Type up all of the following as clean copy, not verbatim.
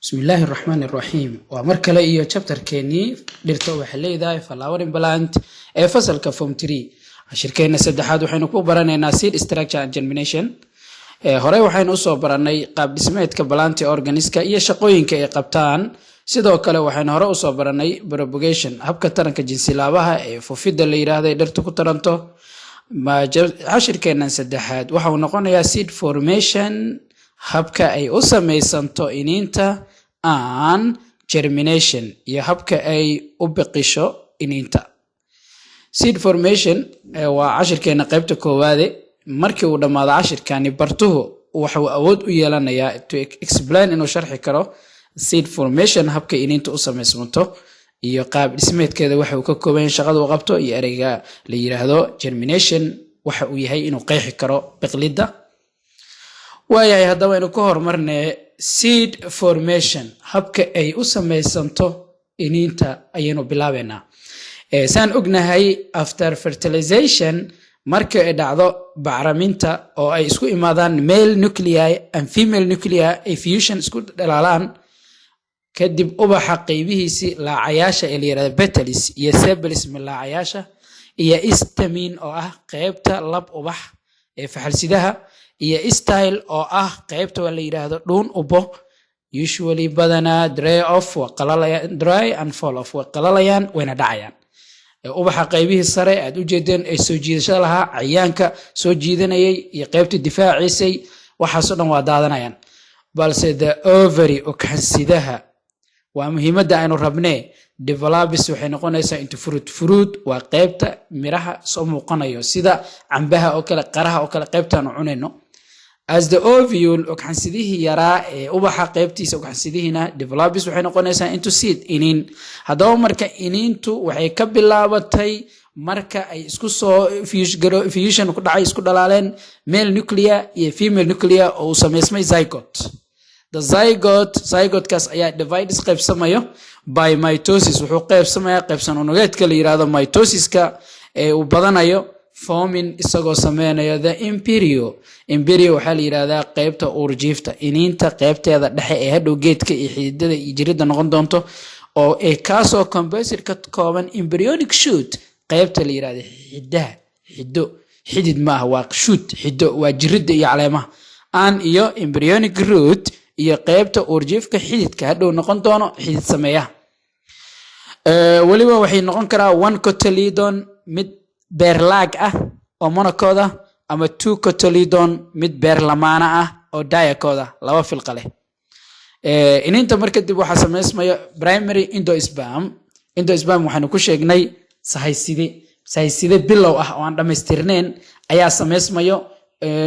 بسم الله الرحمن الرحيم ومركله iyo chapter keeni dhirta waxa leedahay flowering plant ee fasalka form 3 ashirkeena saddexaad waxaynu ku baranaynaa seed structure and germination hore waxaynu soo baranay qaab dhismeedka plant organiska iyo shaqooyinka ay qabtaan sidoo kale waxaynu hore u soo baranay propagation habka taranka jinsilaabaha ee fufida la yiraahdo dhirta ku taranto ashirkeena saddexaad waxa uu noqonayaa seed formation habka ay u samaysanto iniinta aan germination iyo habka ay u biqisho iniinta seed formation waa ashirkeena qaybta koowaad markii uu dhamaado ashirkani bartuhu waxa uu awood u yeelanayaa to explain inuu sharxi karo seed formation habka iniinta u samaysanto iyo qaab dhismeedkeeda waxa uu ka kooban yahay shaqada uu qabto iyo ereyga la yiraahdo germination waxa uu yahay inuu qeexi karo biqlida waayahay haddaba aynu ka hormarnay seed formation habka ay u samaysanto iniinta ayaynu bilaabeynaa saan ognahay after fertilization marka ay dhacdo bacriminta oo ay isku imaadaan male nuclei and female nuclei ay fusion isku dhalaalaan kadib ubaxa qaybihiisii laacayaasha ee la yiraahdo petals iyo sepals laacayaasha iyo stamen oo ah qaybta lab ubax ee faxalsidaha iyo style oo ah qaybta la yiraahdo dhuun ubo usually badana dry and fall off wa qalalayaan wayna dhacayaan ubaxa qaybihii sare aad u jeedeen ay soo jiidashada lahaa cayaanka soo jiidanayay iyo qaybta difaaciisay waxaas oo dhan waa daadanayaan balse the ovary oo kansidaha waa muhiimadda aynu rabnee develops waxay noqonaysaa into fruit waa qaybta miraha soo muuqanayo sida cambaha oo kale qaraha oo kale qaybtaan u cunayno as the ovule oxansidihii yaraa ee ubaxa qaybtiisa oxansidihiina develops waxay noqonaysaa into seed iniin haddaba marka iniintu waxay ka bilaabatay marka ay isku soo fusion ku dhacay isku dhalaaleen male nuclei iyo female nuclei oo sameysmay zygote the zygote kaas ayaa divides qaybsamayo by mitosis wuxuu qaybsamayaa qaybsan unugeedka la yiraahdo mitosiska ee uu badanayo forming isagoo sameynayo the embryo waxaa la yiraahdaa qaybta uurjiifta iniinta qaybteeda dhexe ee hadhow geedka iyo xididada iyo jirida noqon doonto oo ay kaasoo composite ka kooban embryonic shoot qaybta la yiraahdo xidid ma ah waa shoot xido waa jirida iyo caleemaha aan iyo embryonic root iyo qaybta uurjiifka xididka hadhow noqon doono xidid sameeyaha waliba waxay noqon karaa one cotyledon mid beerlaag ah oo monocode ah ama two cotyledon mid beer lamaana ah oo dicot ah laba filqa leh iniinta marka dib waxa sameysmaya primary endosperm waxaanu ku sheegnay sahayside bilow ah oo aan dhamaystirnayn ayaa sameysmayo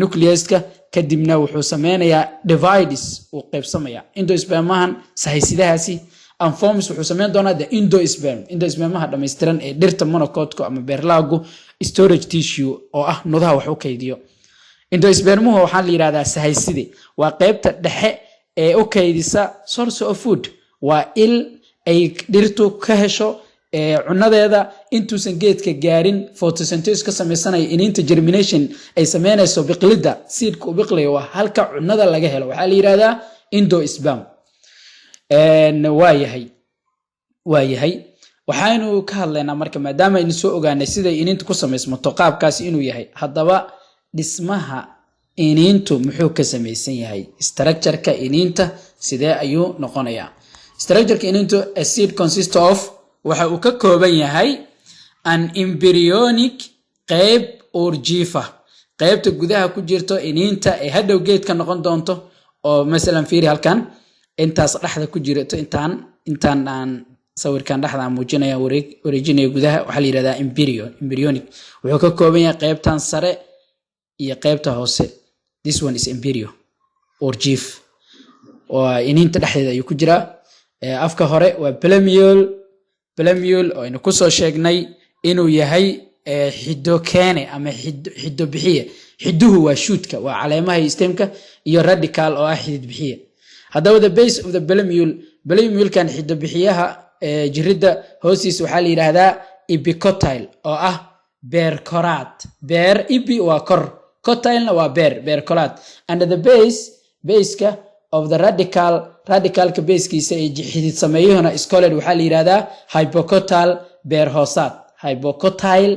nucleuska kadibna wuxuu sameynayaa divides uu qaybsamaya endospermahan sahaysidahaasi and forms wuxuu sameyn doonaa the endospermaha dhammaystiran ee dhirta monocodka ama beerlaagu storage tissue oo ah nudaha wax u kaydiyo endospermuhu waxaa la yiraahdaa sahayside waa qaybta dhexe ee u kaydisa source of food waa il ay dhirtu ka hesho cunadeeda intuusan geedka gaarin photosynthesis ka samaysanaya iniinta germination ay sameynayso biqlida seedka u biqlayo waa halka cunada laga helo waxaa la yiraahdaa endosperm waayahay waxaynu ka hadlaynaa marka maadaama aynu soo ogaanay sida iniinta ku samaysmato qaabkaasi inuu yahay haddaba dhismaha iniintu muxuu ka samaysan yahay structure-ka iniinta sidee ayuu noqonayaa structure-ka iniintu a seed consists of waxa uu ka kooban yahay an embryonic qayb uurjiifa qaybta gudaha ku jirto iniinta ee hadhow geedka noqon doonto oo masalan fiiri halkan intaas dhaxda ku jirto intaan aan sawirkan dhaxda muujinaya wareejinaya gudaha waxaa la yiraahdaa embryonic wuxuu ka kooban yahay qaybtan sare iyo qaybta hoose this one is embryo uurjiif oo iniinta dhexdeeda ayuu ku jiraa afka hore waa plumule oo aynu kusoo sheegnay inuu yahay xido keene ama xido bixiye xiduhu waa shootka waa caleemaha stemka iyo radical oo ah xidid bixiye haddaba the base of the plumule-kan xido bixiyaha jirida hoostiisa waxaa la yiraahdaa epicotyle oo ah beer koraad beer ibi waa kor cotylena waa beer koraad and the base of the radical radicalka basekiisa ee xidid sameeyuhuna iskooled waxaa la yiraahdaa hypocotyl beer hoosaad. hypocotyl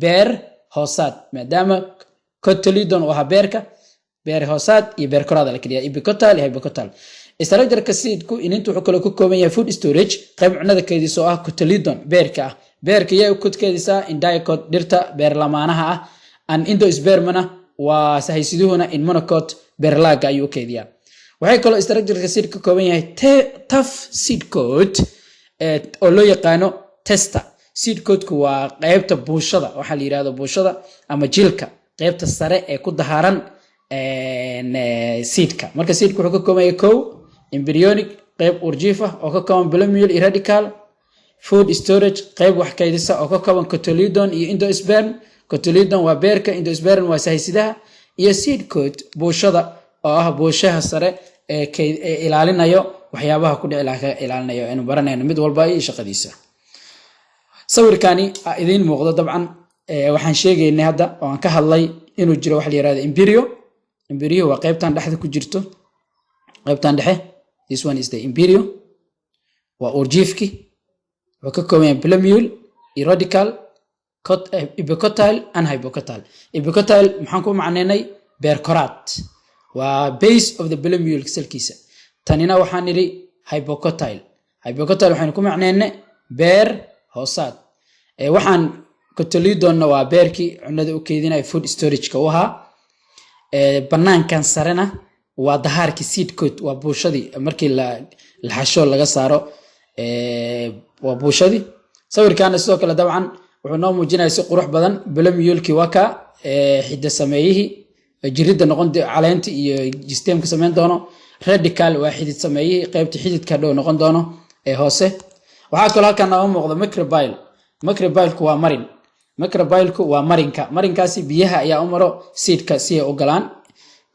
beer hoosaad maadaama cotyledon waa beerka beer hoosaad iyo beer koraad la kaliya epicotyl iyo hypocotyl. Structure-ka seedku inintu wuxuu kale ku kooban yahay food storage qayb cunada keediso ah cotyledon beerka ah. beerka ayaa ku keedisaa in dicot dhirta beer lamaanaha ah and endospermna waa sahaysiduhuna in monocot beer laaga ayuu keediyaa. waxay kale structure-ka seed ka kooban yahay tough seed coat oo loo yaqaano tester. seed coat-ku waa qaybta buushada waxa la yiraahdo buushada ama jilka qaybta sare ee ku dahaaran seedka. marka seedku wuxuu ka kooban yahay kow embryonic qayb urjiifa oo ka kooban plumule iyo radical. food storage qayb wax kaydisa oo ka kooban cotyledon iyo endosperm. cotyledon waa beerka, endosperm waa sahaysidaha, iyo seed coat buushada oo ah buushaha sare ee ilaalinayo waxyaabaha ku dhici laha ilaalinayo inuu baranayno mid walba iyo shaqadiisa. sawirkani idin muuqdo dabcan waxaan sheegaynay hadda oo aan ka hadlay inuu jiro wax la yiraahdo embryo waa qaybtan dhexda ku jirto qaybtan dhexe. this one is the embryo waa urjiifki wuxuu ka kooban yahay plumule iyo radical epicotyl and hypocotyl. epicotyl maxaan ku macneynay beer koraad waa base of the plumule selkiisa. tanina waxaan niri hypocotyl waxaan ku macneynay beer hoosaad. waxaan cotyledonna waa beerkii cunada u keedinaya food storage-ka u ahaa. banaankan sarena waa dahaarkii seed coat waa buushadii markii la xasho laga saaro waa buushadii. sawirkaana sidoo kale dabcan wuxuu noo muujinayaa si qurux badan plumule-kii waa ka xidda sameeyihii jirida noqon caleenta iyo systemka sameyn doono. radical waa xidid sameeyihii qaybta xididka dhow noqon doono ee hoose. waxaa kaloo halkan nooga muuqda microbial-ku waa marin. microbial-ku waa marinkaasi biyaha ayaa u maro seedka si ay u galaan.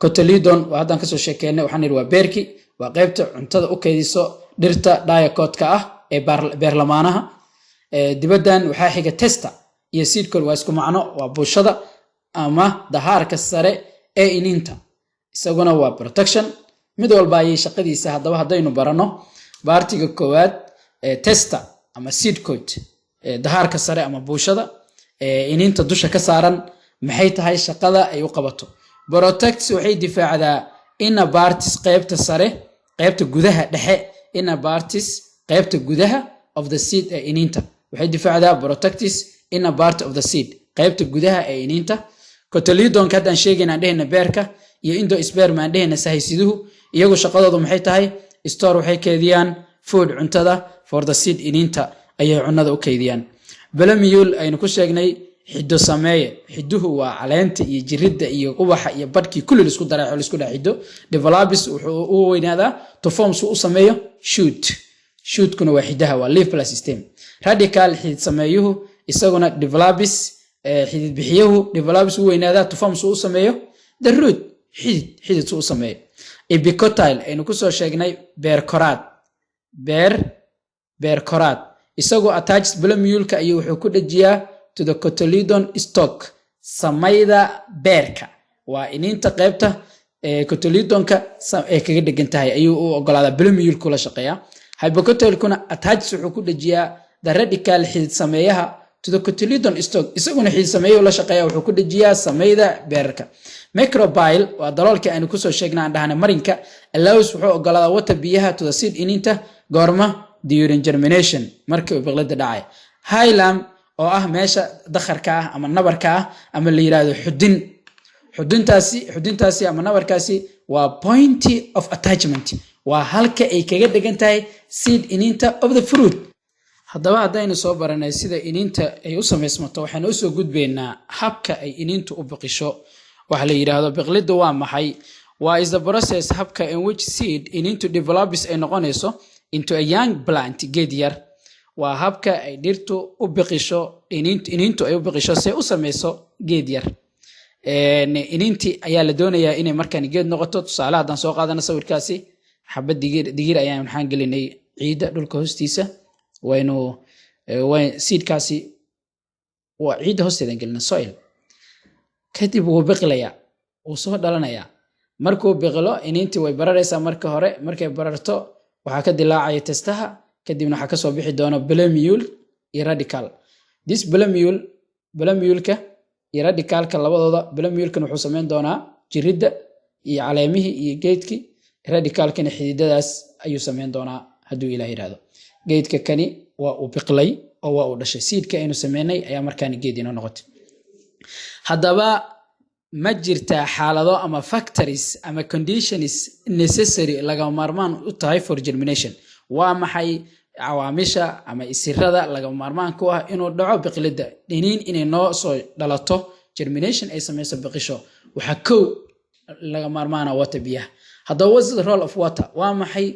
cotyledon waa haddaan kasoo sheekeynay waxaan niri waa beerki waa qaybta cuntada u keydiso dhirta dicotka ah ee beerlamaanaha. dibaddan waxaa xiga tester iyo seed coat waa isku macno waa buushada ama dahaarka sare ee iniinta isaguna waa protection. mid walba ayay shaqadiisa. haddaba haddaynu barano baartiga koowaad tester ama seed coat dahaarka sare ama buushada iniinta dusha ka saaran maxay tahay shaqada ay u qabato. protects waxay difaacdaa inner parts qaybta sare qaybta gudaha dhexe inner parts qaybta gudaha of the seed ee iniinta waxay difaacdaa protects inner part of the seed qaybta gudaha ee iniinta. cotyledon haddaan sheegayna aan dhehayna beerka iyo endosperm aan dhehayna sahaysiduhu iyagu shaqadoodu maxay tahay store waxay keediyaan food cuntada for the seed iniinta ayay cunada u keediyaan. plumule aynu ku sheegnay xiddo sameeye. xidduhu waa caleenta iyo jirida iyo ubaxa iyo badhkii kulli la isku daray oo la isku dhaxido. develops wuxuu u weynaadaa to form u sameeyo shoot-kuna waa xiddaha waa leaf plus system. radical xidid sameeyuhu isaguna develops xidid bixiyuhu develops u weynaadaa to form u sameeyo the root xidid u sameeyo. epicotyl aynu ku soo sheegnay beer koraad isagoo attached plumule-ka ayuu wuxuu ku dhajiyaa to the cotyledon stalk samayda beerka waa iniinta qaybta cotyledonka ee kaga dhegan tahay ayuu u ogolaadaa plumule-ku la shaqeeyaa. hypocotyl-kuna attached wuxuu ku dhajiyaa the radical xidid sameeyaha to the cotyledon stalk isaguna xidid sameeyuhu la shaqeeyaa wuxuu ku dhajiyaa samayda beerka. microbial waa daloolka aynu kusoo sheegnay aan dhahnay marinka. allows wuxuu ogolaadaa wata biyaha to the seed iniinta goorma during germination markii uu biqlada dhacay. hylam oo ah meesha dakharka ah ama nabarka ah ama la yiraahdo xudintaasi ama nabarkaasi waa point of attachment waa halka ay kaga dhegan tahay seed iniinta of the fruit. haddaba haddaynu soo baranay sida iniinta ay u samaysmato waxaanu usoo gudbaynaa habka ay iniintu u biqisho. waxa la yiraahdo biqlida waa maxay? waa is the process habka in which seed iniintu develops ay noqonayso into a young plant geed yar. waa habka ay dhirtu u biqisho iniintu ay u biqisho si u samayso geed yar. iniinti ayaa la doonayaa inay markaan geed noqoto. tusaale haddaan soo qaadana sawirkaasi xabad digir ayaan waxaan gelinay ciidda dhulka hoostiisa waynu seedkaasi waa ciidda hoosteedan gelina soil kadib wuu biqilayaa wuu soo dhalanayaa markuu biqlo iniintii way bararaysaa marka hore markay bararto waxaa ka dilaacaya testaha kadibna waxaa kasoo bixi doona blomule iyo radical this blomuleka iyo radicalka labadooda blomulkan wuxuu samayn doonaa jiridda iyo caleemihii iyo geedkii radicalkana xididadaas ayuu samayn doonaa hadduu ilaah yidhaahdo geedka kani waa uu biqlay oo waa uu dhashay seedka aynu sameynay ayaa markaani geed inoo noqotay haddaba ma jirtaa xaalado ama factories ama conditions necessary laga maarmaan u tahay for germination waa maxay cawaamisha ama isirada laga maarmaan ku ah inuu dhaco biqlidda dhiniin inay noo soo dhalato germination ay samayso biqisho waxaa kow laga maarmaana water biyaha haddaba what's the role of water waa maxay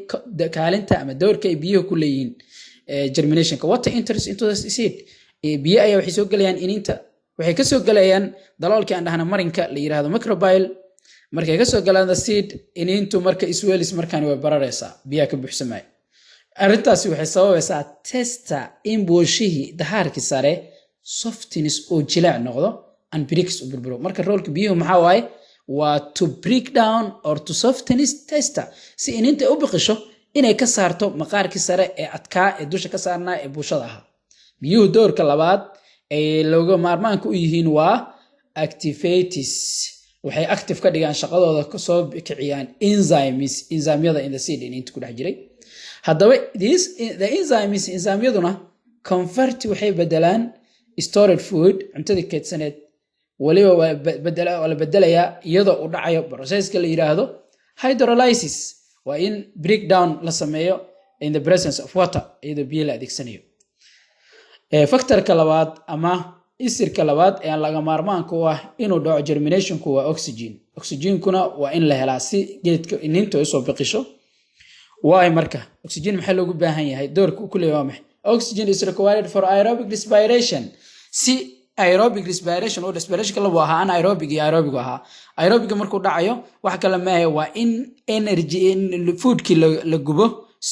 kaalinta ama doorka ay biyuhu ku leeyihiin germinationka water enters into the seed biyo ayaa waxay soo gelayaan iniinta waxay ka soo galayaan daloolkii aan dhahna marinka la yiraahdo microbial markay ka soo galaan the seed iniintu marka isweelis markaan way bararaysaa biyaha ka buuxsamay arrintaasi waxay sababaysaa testa in buushihii dahaarkii sare softness oo jilaac noqdo and breaks u burburo marka roolka biyuhu maxaa waaye waa to break down or to softness tester si iniinta u biqisho inay ka saarto maqaarkii sare ee adkaa ee dusha ka saarnaa ee buushada ahaa biyuhu doorka labaad ay looga maarmaanka u yihiin waa activates waxay active ka dhigaan shaqadooda ka soo kiciyaan enzymyada in the seed iniinta ku dhex jiray haddaba the enzymyaduna convert waxay bedelaan stored food cuntadii keedsaneed waliba waa la bedelayaa iyadoo u dhacayo processka la yiraahdo hydrolysis waa in breakdown la sameeyo in the presence of water iyadoo biyo la adeegsanayo factorka labaad ama isirka labaad ee laga maarmaanka u ah inuu dhaco germinationku waa oxygenkuna waa in la helaa si geedka iniinta u soo biqisho waay marka oxygen maxaa loogu baahan yahay doorka ku leeyahay maxay oxygen is required for aerobic respiration si aerobic respiration oo respiration kala waa anaerobic iyo aerobic aha aerobic markuu dhacayo wax kale ma aha waa in energy in foodki la gubo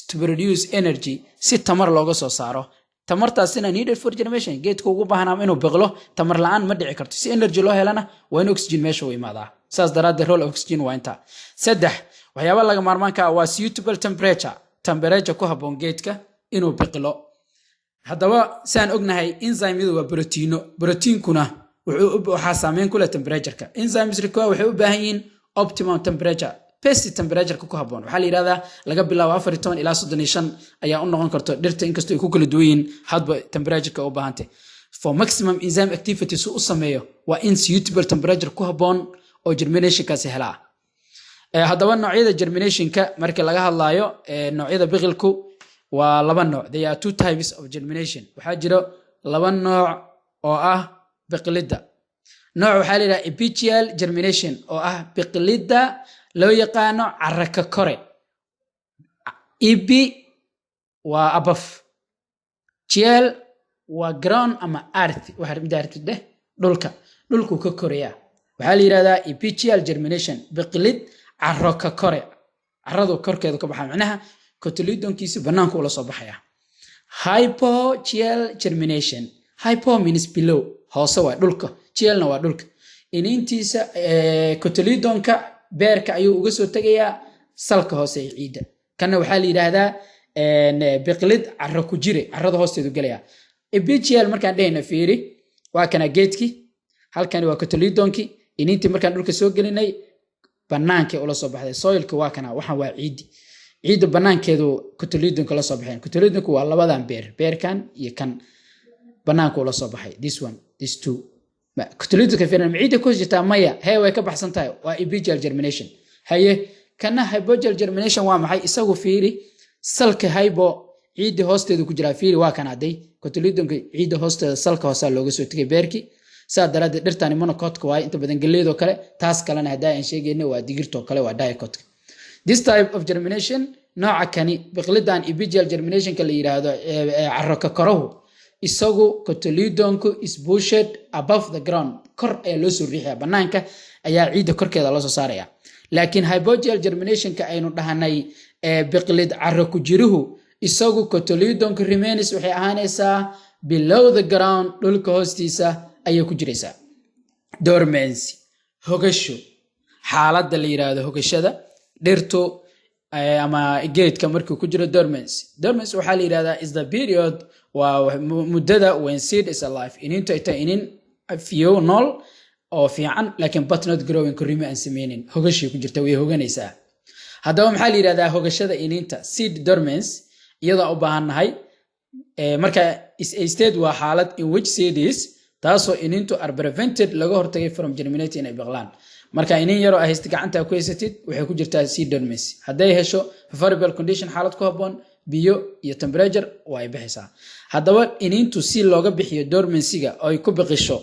to produce energy si tamar looga soo saaro tamartaasina needed for germination geedku ugu baahnaa inuu biqlo tamar la'aan ma dhici karto si energy loo helana waa in oxygen meesha u imaadaa saas daraaddeed role oxygen waa inta saddex waxyaaba laga maarmaanka waa suitable temperature ku habboon geedka inuu biqlo haddaba saan ognahay enzymyadu waa proteinkuna waxaa saameyn ku leh temperatureka enzymes waxay u baahan yihiin optimum temperature best temperatureka ku habboon waxaa la yidhahdaa laga bilaabo 14 ilaa 35 ayaa u noqon karto dhirta inkastoo ay ku kala duwan yihiin hadba temperatureka u baahantay for maximum enzyme activity si u sameeyo waa in suitable temperature ku habboon oo germinationkaasi helaa haddaba noocyada germinationka markii laga hadlaayo noocyada biqilku waa laba nooc there are two types of germination waxaa jiro laba nooc oo ah biqilidda nooc waxaa la yidhaha epithelial germination oo ah biqilidda loo yaqaano caraka kore epi waa above gel waa ground ama earth waxa midhaartu dhulku ka koreya waxaa la yiraahdaa epithelial germination biqilid carro ka kore carradu korkeedu ka baxaa macnaha cotyledonkiisa banaanka ula soo baxaya hypogel germination hypo means below hoose waa dhulka gelna waa dhulka iniintiisa cotyledonka beerka ayuu uga soo tagayaa salka hoose ee ciidda kana waxaa la yiraahdaa biqilid carro ku jire carrada hoosteedu galaya epithelial markaan dhehna fiiri waa kana geedki halkani waa cotyledonki iniintii markaan dhulka soo gelinay banaanka ula soo baxday soilka waa kana waxaan waa ciidda banaankeedu cotyledonka la soo baxeen cotyledonku waa labadan beerkan iyo kan banaanka ula soo baxay this two cotyledonka fiiran ciidda ku jirta maya way ka baxsan tahay waa epithelial germination haye kana hypogel germination waa maxay isagu fiiri salka hypo ciidda hoosteedu ku jira fiiri waa kana aday cotyledonka ciidda hoosteeda salka hoose looga soo tagay beerki saa daraaddeed dhirtani monocotka waa inta badan galeedo kale taas kalena hadaa aan sheegayna waa digirto kale waa dicotka this type of germination nooca kani biqlidan epithelial germination ka la yiraahdo carro ka korahu isagu cotyledonku is pushed above the ground kor ayaa loo soo riixaya banaanka ayaa ciidda korkeeda loo soo saaraya laakiin hypogel germination ka aynu dhahanay biqlid carro ku jiruhu isagu cotyledonku remains waxay ahaanaysaa below the ground dhulka hoostiisa ayay ku jiraysaa dormancy hogasho xaaladda la yiraahdo hogashada dhirtu ama geedka markuu ku jiro dormancy. Dormancy waxaa la yiraahdaa is the period waa muddada when seed is alive iniintu ay tahay iniin fiyo nool oo fiican laakiin but not growing korriimo aan sameynin hogashii ku jirta way hoganaysaa. haddaba maxaa la yiraahdaa hogashada iniinta seed dormancy iyadoo u baahannahay marka is a state waa xaalad in which seeds taasoo iniintu are prevented laga hortagay from germinating inay biqlaan. marka iniin yaroo haysta gacanta ku haysatid waxay ku jirtaa seed dormancy. hadday hesho favorable condition xaalad ku habboon biyo iyo temperature way bixaysaa. haddaba iniintu si looga bixiyo dormancy-ga oo ay ku biqisho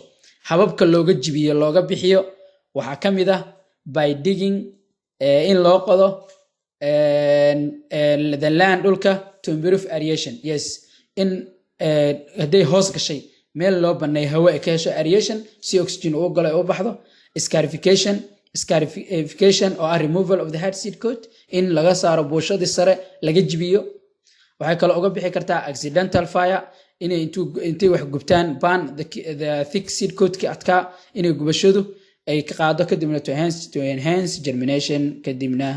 hababka looga jibiyo looga bixiyo waxaa ka mid ah by digging in loo qodo the land dhulka to improve aeration. yes in hadday hoos gashay meel loo banay hawo ay ka hesho aeration si oxygen uu galo ay u baxdo. Scarification or removal of the hard seed coat in laga saaro buushadii sare laga jibiyo. waxay kale uga bixi kartaa accidental fire inay intay wax gubtaan ban the thick seed coat ki adkaa inay gubashadu ay ka qaado kadibna to enhance germination kadibna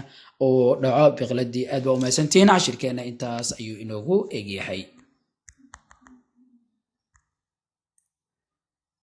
oo dhaco biqladii. aad baa u mahadsantihiin cashirkeena intaas ayuu inoogu egyahay.